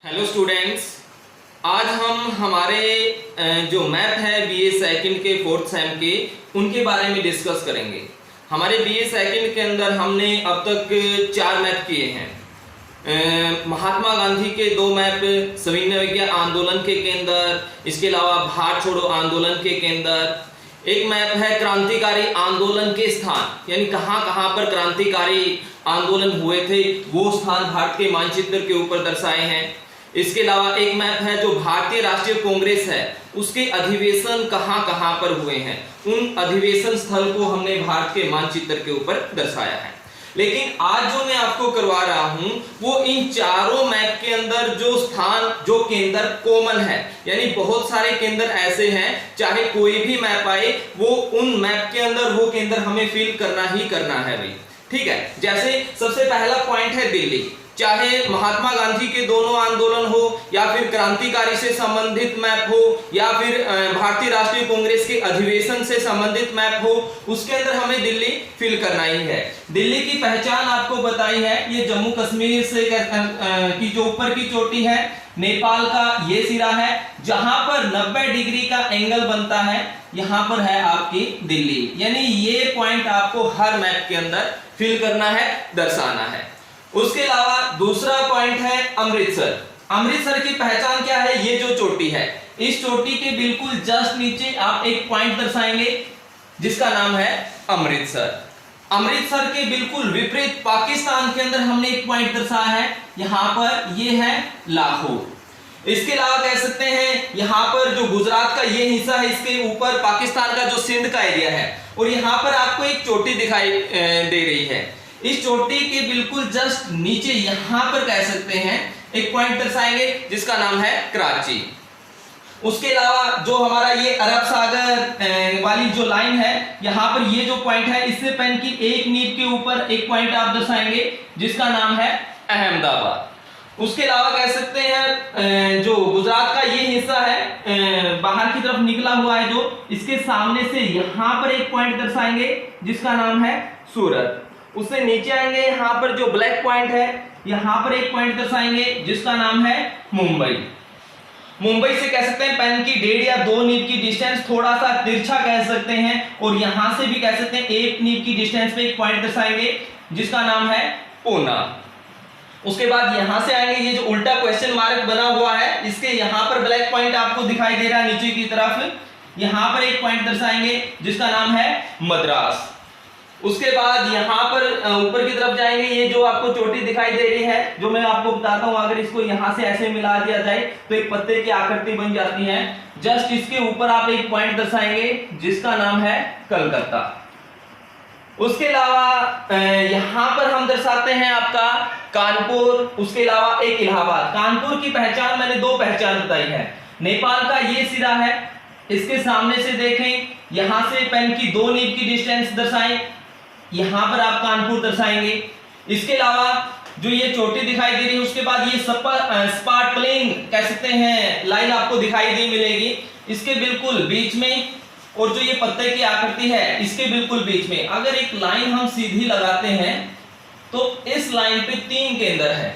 Hello students, आज हम हमारे जो मैप है बीए सेकंड के फोर्थ सेम के उनके बारे में डिस्कस करेंगे। हमारे बीए सेकंड के अंदर हमने अब तक 4 मैप किए हैं। महात्मा गांधी के 2 मैप सविनय विज्ञान आंदोलन के अंदर, इसके अलावा भारत छोड़ो आंदोलन के अंदर एक मैप है क्रांतिकारी आंदोलन के स्थान, यानी कहां कहां पर क्रांतिकारी आंदोलन हुए थे वो स्थान भारत के मानचित्र के ऊपर दर्शाए हैं। इसके अलावा एक मैप है जो भारतीय राष्ट्रीय कांग्रेस है उसके अधिवेशन कहां कहां पर हुए हैं, उन अधिवेशन स्थल को हमने भारत के मानचित्र के ऊपर दर्शाया है। लेकिन आज जो मैं आपको करवा रहा हूं वो इन चारों मैप के अंदर जो स्थान जो केंद्र कॉमन है, यानी बहुत सारे केंद्र ऐसे हैं, चाहे कोई भी मैप आए वो उन मैप के अंदर वो केंद्र हमें फिल करना ही करना है भाई। ठीक है, जैसे सबसे पहला पॉइंट है दिल्ली। चाहे महात्मा गांधी के दोनों आंदोलन हो या फिर क्रांतिकारी से संबंधित मैप हो या फिर भारतीय राष्ट्रीय कांग्रेस के अधिवेशन से संबंधित मैप हो, उसके अंदर हमें दिल्ली फिल करना ही है। दिल्ली की पहचान आपको बताई है, ये जम्मू कश्मीर से की जो ऊपर की चोटी है, नेपाल का ये सिरा है, जहां पर 90 डिग्री का एंगल बनता है, यहां पर है आपकी दिल्ली। यानी ये पॉइंट आपको हर मैप के अंदर फिल करना है, दर्शाना है। उसके अलावा दूसरा पॉइंट है अमृतसर। अमृतसर की पहचान क्या है? ये जो चोटी है, इस चोटी के बिल्कुल जस्ट नीचे आप एक पॉइंट दर्शाएंगे जिसका नाम है अमृतसर। अमृतसर के बिल्कुल विपरीत पाकिस्तान के अंदर हमने एक पॉइंट दर्शाया है, यहां पर ये है लाहौर। इसके अलावा कह सकते हैं यहां पर जो गुजरात का ये हिस्सा है, इसके ऊपर पाकिस्तान का जो सिंध का एरिया है, और यहां पर आपको एक चोटी दिखाई दे रही है। इस चोटी के बिल्कुल जस्ट नीचे यहां पर कह सकते हैं एक पॉइंट दर्शाएंगे जिसका नाम है कराची। उसके अलावा जो हमारा ये अरब सागर वाली जो लाइन है, यहां पर ये जो पॉइंट है, इससे पेन की एक नीब के ऊपर एक पॉइंट आप दर्शाएंगे जिसका नाम है अहमदाबाद। उसके अलावा कह सकते हैं जो गुजरात का ये हिस्सा है बाहर की तरफ निकला हुआ है, जो इसके सामने से यहां पर एक पॉइंट दर्शाएंगे जिसका नाम है सूरत। उससे नीचे आएंगे, यहां पर जो ब्लैक पॉइंट है, यहां पर एक पॉइंट दर्शाएंगे जिसका नाम है मुंबई। मुंबई से कह सकते हैं पेन की 1.5 या 2 नीब की डिस्टेंस, थोड़ा सा तिरछा कह सकते हैं, और यहां से भी कह सकते हैं 1 नीब की डिस्टेंस पे एक पॉइंट दर्शाएंगे जिसका नाम है पूना। उसके बाद यहां से आएंगे, ये जो उल्टा क्वेश्चन मार्क बना हुआ है, इसके यहां पर ब्लैक पॉइंट आपको दिखाई दे रहा है नीचे की तरफ, यहां पर एक पॉइंट दर्शाएंगे जिसका नाम है मद्रास। उसके बाद यहां पर ऊपर की तरफ जाएंगे, ये जो आपको चोटी दिखाई दे रही है, जो मैं आपको बताता हूं, अगर इसको यहां से ऐसे मिला दिया जाए तो एक पत्ते की आकृति बन जाती है। जस्ट इसके ऊपर आप एक पॉइंट दर्शाएंगे जिसका नाम है कलकत्ता। उसके अलावा यहां पर हम दर्शाते हैं आपका कानपुर, उसके अलावा एक इलाहाबाद। कानपुर की पहचान मैंने 2 पहचान बताई है। नेपाल का ये सिरा है, इसके सामने से देखें, यहां से पेन की 2 नीब की डिस्टेंस दर्शाएं, यहां पर आप कानपुर दर्शाएंगे। इसके अलावा जो ये चोटी दिखाई दे रही है, उसके बाद ये स्पार्कलिंग कह सकते हैं लाइन आपको दिखाई दी मिलेगी, इसके बिल्कुल बीच में, और जो ये पत्ते की आकृति है इसके बिल्कुल बीच में अगर एक लाइन हम सीधी लगाते हैं तो इस लाइन पे 3 केंद्र है।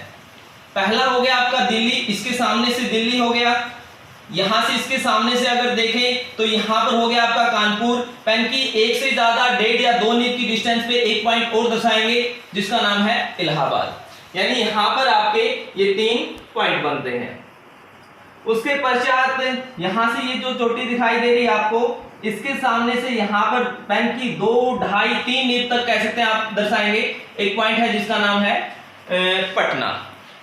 पहला हो गया आपका दिल्ली, इसके सामने से दिल्ली हो गया, यहां से इसके सामने से अगर देखें तो यहां पर हो गया आपका कानपुर। पेन की 1 से ज्यादा 1.5 या 2 नीब की डिस्टेंस पे एक पॉइंट और दर्शाएंगे जिसका नाम है इलाहाबाद। यानी यहां पर आपके ये 3 पॉइंट बनते हैं। उसके पश्चात यहां से ये जो चोटी दिखाई दे रही है आपको, इसके सामने से यहां पर पेन की 2, 2.5, 3 नीब तक कह सकते हैं आप दर्शाएंगे एक पॉइंट है जिसका नाम है पटना।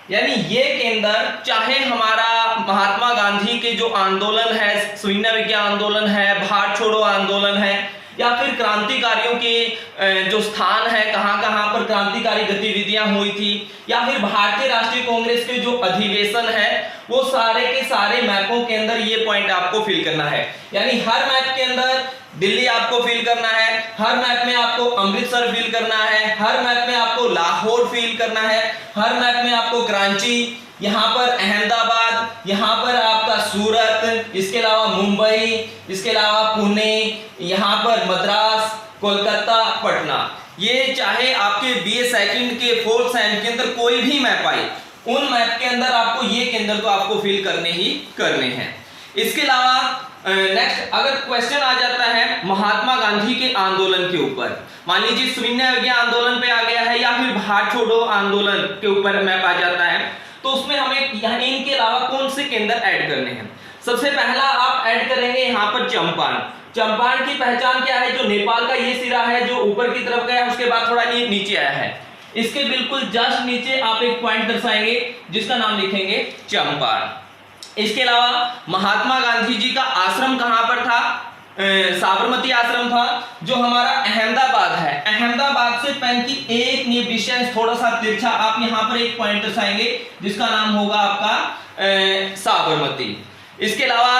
यानी ये केंद्र, चाहे हमारा महात्मा गांधी के जो आंदोलन है, सविनय विज्ञान आंदोलन है, भारत छोड़ो आंदोलन है, या फिर क्रांतिकारियों के जो स्थान है, कहां कहां पर क्रांतिकारी गतिविधियां हुई थी, या फिर भारतीय राष्ट्रीय कांग्रेस के जो अधिवेशन है, वो सारे के सारे मैपों के अंदर ये पॉइंट आपको फिल करना है। यानी हर मैप के अंदर दिल्ली आपको फिल करना है, हर मैप में आपको अमृतसर फिल करना है, हर मैप में आपको लाहौर फिल करना है, हर मैप में आपको कराची, यहाँ पर अहमदाबाद, यहाँ पर आपका सूरत, इसके अलावा मुंबई, इसके अलावा पुणे, यहाँ पर मद्रास, कोलकाता, पटना। ये चाहे आपके बीए सेकंड के 4th सेम के अंदर कोई भी मैप आए उन मैप के अंदर आपको ये केंद्र तो आपको फिल करने ही करने हैं। इसके अलावा नेक्स्ट अगर क्वेश्चन आ जाता है महात्मा गांधी के आंदोलन के ऊपर, मान लीजिए सविनय अवज्ञा आंदोलन पे आ गया है या फिर भारत छोड़ो आंदोलन के ऊपर मैप आ जाता है, तो उसमें हमें यहाँ इनके अलावा कौन से केंद्र ऐड करने हैं। सबसे पहला आप ऐड करेंगे यहाँ पर चंपारण। चंपारण की पहचान क्या है, जो नेपाल का ये सिरा है जो ऊपर की तरफ गया, उसके बाद थोड़ा नीचे आया है, इसके बिल्कुल जस्ट नीचे आप एक पॉइंट दर्शाएंगे जिसका नाम लिखेंगे चंपारण। इसके अलावा महात्मा गांधी जी का आश्रम कहां पर था, साबरमती आश्रम था, जो हमारा अहमदाबाद है। अहमदाबाद से पेन की एक नींव डिस्टेंस थोड़ा सा तिरछा आप यहां पर एक पॉइंट दर्शाएंगे जिसका नाम होगा आपका साबरमती। इसके अलावा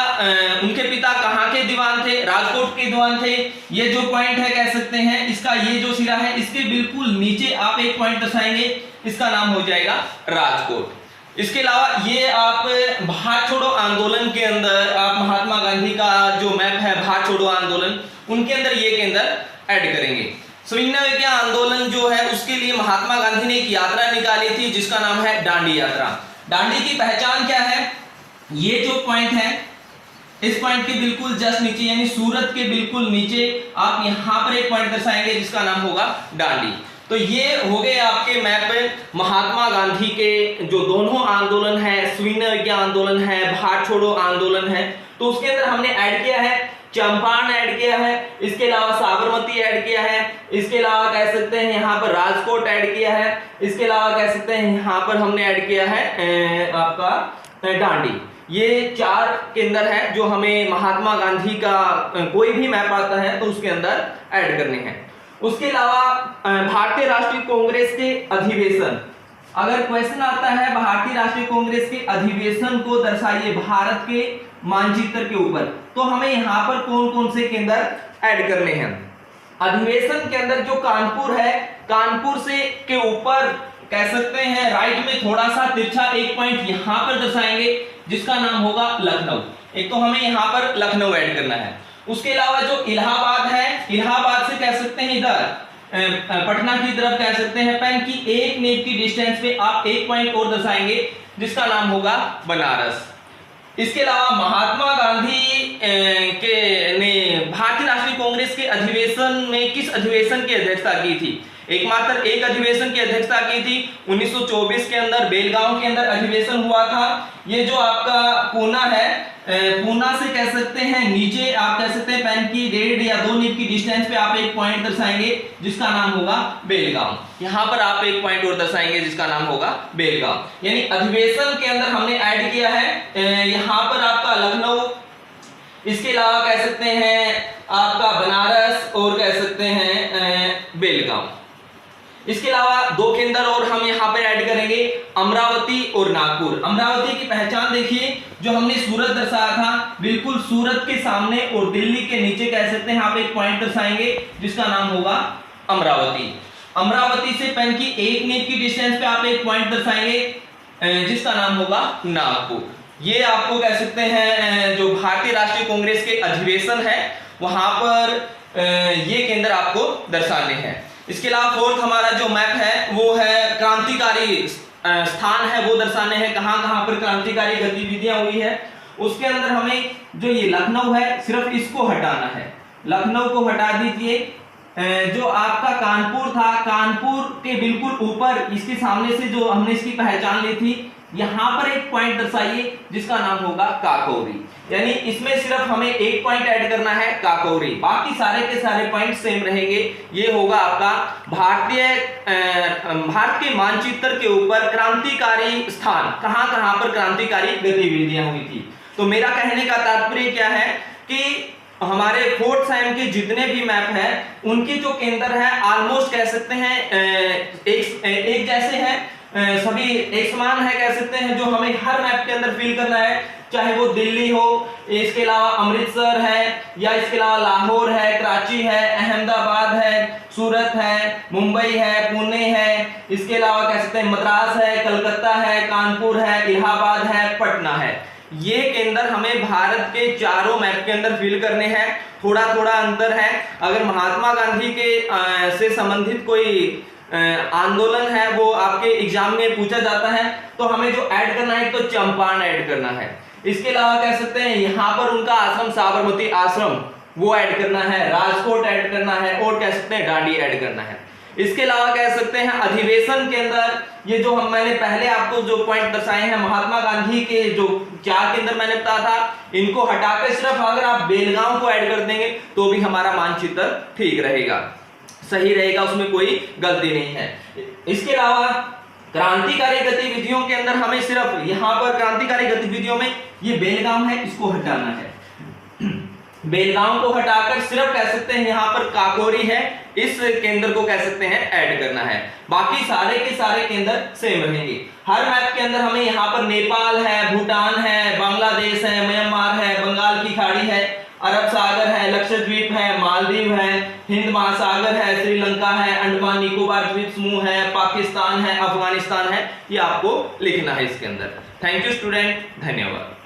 उनके पिता कहाँ के दीवान थे, राजकोट के दीवान थे। ये जो पॉइंट है कह सकते हैं इसका ये जो सिरा है इसके बिल्कुल नीचे आप एक पॉइंट दर्शाएंगे, इसका नाम हो जाएगा राजकोट। इसके अलावा ये आप भारत छोड़ो आंदोलन के अंदर आप महात्मा गांधी का जो मैप है भारत छोड़ो आंदोलन, उनके अंदर ये केंद्र ऐड करेंगे। सविनय अवज्ञा आंदोलन जो है उसके लिए महात्मा गांधी ने एक यात्रा निकाली थी जिसका नाम है दांडी यात्रा। दांडी की पहचान क्या है, ये जो पॉइंट है इस पॉइंट के बिल्कुल जस्ट नीचे यानी सूरत के बिल्कुल नीचे आप यहां पर एक पॉइंट दर्शाएंगे जिसका नाम होगा दांडी। तो ये हो गए आपके मैप महात्मा गांधी के जो दोनों आंदोलन है, सविनय अवज्ञा आंदोलन है, भारत छोड़ो आंदोलन है, तो उसके अंदर हमने ऐड किया है चंपारण ऐड किया है, इसके अलावा साबरमती ऐड किया है, इसके अलावा कह सकते हैं यहाँ पर राजकोट ऐड किया है, इसके अलावा कह सकते हैं यहाँ पर हमने ऐड किया है आपका दांडी। ये 4 केंद्र है जो हमें महात्मा गांधी का कोई भी मैप आता है तो उसके अंदर ऐड करने हैं। उसके अलावा भारतीय राष्ट्रीय कांग्रेस के अधिवेशन, अगर क्वेश्चन आता है भारतीय राष्ट्रीय कांग्रेस के अधिवेशन को दर्शाइए भारत के मानचित्र के ऊपर, तो हमें यहाँ पर कौन कौन से केंद्र ऐड करने हैं। अधिवेशन के अंदर जो कानपुर है, कानपुर से के ऊपर कह सकते हैं राइट में थोड़ा सा तिरछा एक पॉइंट यहां पर दर्शाएंगे जिसका नाम होगा लखनऊ। एक तो हमें यहां पर लखनऊ ऐड करना है। उसके अलावा जो इलाहाबाद है, इलाहाबाद से कह सकते हैं इधर पटना की तरफ कह सकते हैं पेन की एक नींव की डिस्टेंस पे आप एक पॉइंट और दर्शाएंगे जिसका नाम होगा बनारस। इसके अलावा महात्मा गांधी के ने भारतीय राष्ट्रीय कांग्रेस के अधिवेशन में किस अधिवेशन की अध्यक्षता की थी, एकमात्र एक अधिवेशन की अध्यक्षता की थी 1924 के अंदर बेलगांव के अंदर अधिवेशन हुआ था। ये जो आपका पूना है, पूना से कह सकते हैं नीचे आप कह सकते हैं पेन की 1.5 या 2 नींव की डिस्टेंस पे आप एक पॉइंट दर्शाएंगे जिसका नाम होगा बेलगांव। यहाँ पर आप एक पॉइंट और दर्शाएंगे जिसका नाम होगा बेलगांव। यानी अधिवेशन के अंदर हमने ऐड किया है यहाँ पर आपका लखनऊ, इसके अलावा कह सकते हैं आपका बनारस और कह सकते हैं बेलगांव। इसके अलावा 2 केंद्र और हम यहाँ पर ऐड करेंगे अमरावती और नागपुर। अमरावती की पहचान देखिए, जो हमने सूरत दर्शाया था बिल्कुल सूरत के सामने और दिल्ली के नीचे कह सकते हैं आप एक पॉइंट दर्शाएंगे जिसका नाम होगा अमरावती। अमरावती से पेन की एक नींव की डिस्टेंस पे आप एक पॉइंट दर्शाएंगे जिसका नाम होगा नागपुर। ये आपको कह सकते हैं जो भारतीय राष्ट्रीय कांग्रेस के अधिवेशन है वहां पर ये केंद्र आपको दर्शाने हैं। इसके अलावा 4th हमारा जो मैप है वो है क्रांतिकारी स्थान है वो दर्शाने हैं, कहां कहां पर क्रांतिकारी गतिविधियां हुई है। उसके अंदर हमें जो ये लखनऊ है सिर्फ इसको हटाना है, लखनऊ को हटा दीजिए। जो आपका कानपुर था, कानपुर के बिल्कुल ऊपर इसके सामने से जो हमने इसकी पहचान ली थी यहां पर एक पॉइंट दर्शाइए जिसका नाम होगा काकोरी। यानी इसमें सिर्फ हमें एक पॉइंट ऐड करना है काकोरी, बाकी सारे के सारे पॉइंट सेम रहेंगे। ये होगा आपका भारत के मानचित्र के ऊपर क्रांतिकारी स्थान, कहां कहां पर क्रांतिकारी गतिविधियां हुई थी। तो मेरा कहने का तात्पर्य क्या है कि हमारे 4th सेम के जितने भी मैप हैं उनके जो केंद्र है ऑलमोस्ट कह सकते हैं एक जैसे हैं, सभी एक समान है कह सकते हैं। जो हमें हर मैप के अंदर फिल करना है, चाहे वो दिल्ली हो, इसके अलावा अमृतसर है या इसके अलावा लाहौर है, कराची है, अहमदाबाद है, सूरत है, मुंबई है, पुणे है, इसके अलावा कह सकते हैं मद्रास है, कलकत्ता है, कानपुर है, इलाहाबाद है, पटना है। ये केंद्र हमें भारत के चारों मैप के अंदर फिल करने हैं। थोड़ा थोड़ा अंतर है, अगर महात्मा गांधी के से संबंधित कोई आंदोलन है वो आपके एग्जाम में पूछा जाता है, तो हमें जो ऐड करना है तो चंपारण ऐड करना है। इसके अलावा कह सकते हैं यहाँ पर उनका आश्रम साबरमती आश्रम वो ऐड करना है, राजकोट ऐड करना है, और कह सकते हैं डांडी ऐड करना है। इसके अलावा कह सकते हैं अधिवेशन के अंदर ये जो मैंने पहले आपको जो पॉइंट दर्शाए हैं महात्मा गांधी के जो 4 के अंदर मैंने बताया था, इनको हटाकर सिर्फ अगर आप बेलगांव को ऐड कर देंगे तो भी हमारा मानचित्र ठीक रहेगा, सही रहेगा, उसमें कोई गलती नहीं है। इसके अलावा क्रांतिकारी गतिविधियों के अंदर हमें सिर्फ यहाँ पर क्रांतिकारी गतिविधियों में ये बेलगांव है, इसको हटाना है। बेलगांव को हटाकर सिर्फ कह सकते हैं यहाँ पर काकोरी है, इस केंद्र को कह सकते हैं ऐड करना है। बाकी सारे के सारे केंद्र सेम रहेंगे। हर मैप के अंदर हमें यहाँ पर नेपाल है, भूटान है, बांग्लादेश है, म्यांमार है, बंगाल की खाड़ी है, अरब सागर है, लक्षद्वीप है, मालदीव है, हिंद महासागर है, श्रीलंका है, अंडमान निकोबार द्वीप समूह है, पाकिस्तान है, अफगानिस्तान है, ये आपको लिखना है इसके अंदर। थैंक यू स्टूडेंट, धन्यवाद।